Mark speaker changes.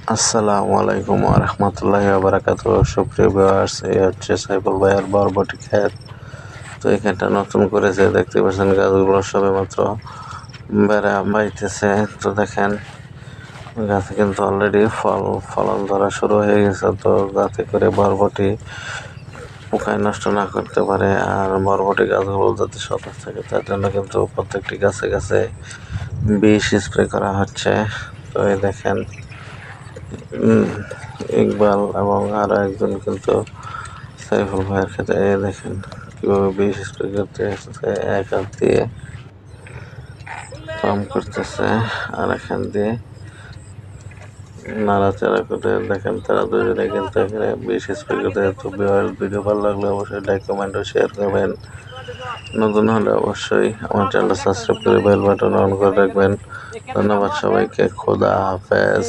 Speaker 1: আসসালামু আলাইকুম ওয়া রাহমাতুল্লাহি ওয়া বারাকাতুহু। সুপ্রিয় ভিউয়ার্স, এই হচ্ছে সাইফুল ভাইয়ের বরবটি ক্ষেত। তো এই ক্ষেতটা নতুন করেছে, দেখতে পাচ্ছেন গাছগুলো সবেমাত্র বেড়া বাইতেছে। তো দেখেন গাছে কিন্তু অলরেডি ফলন ধরা শুরু হয়ে গেছে। তো যাতে করে বরবটি পোকায় নষ্ট না করতে পারে আর বরবটি গাছগুলো যাতে সতেজ থাকে তার জন্য কিন্তু প্রত্যেকটি গাছে গাছে বিষ স্প্রে করা হচ্ছে। তো এই দেখেন ইকবাল এবং আরো একজন কিন্তু সাইফুল ভাইয়ের ক্ষেত্রে দেখেন কিভাবে বিষ স্প্রে করতে এসেছে, এক হাত দিয়ে পাম্প করতেছে আর এখান দিয়ে নাড়াচাড়া করে। দেখেন তারা দুজনে কিন্তু এখানে বিষ স্প্রে করতে। তো ভিডিও ভালো লাগলে অবশ্যই লাইক কমেন্ট ও শেয়ার করবেন। নতুন হলে অবশ্যই আমার চ্যানেল সাবস্ক্রাইব করে বেল বাটন অন করে রাখবেন। ধন্যবাদ সবাইকে। খোদা হাফেজ।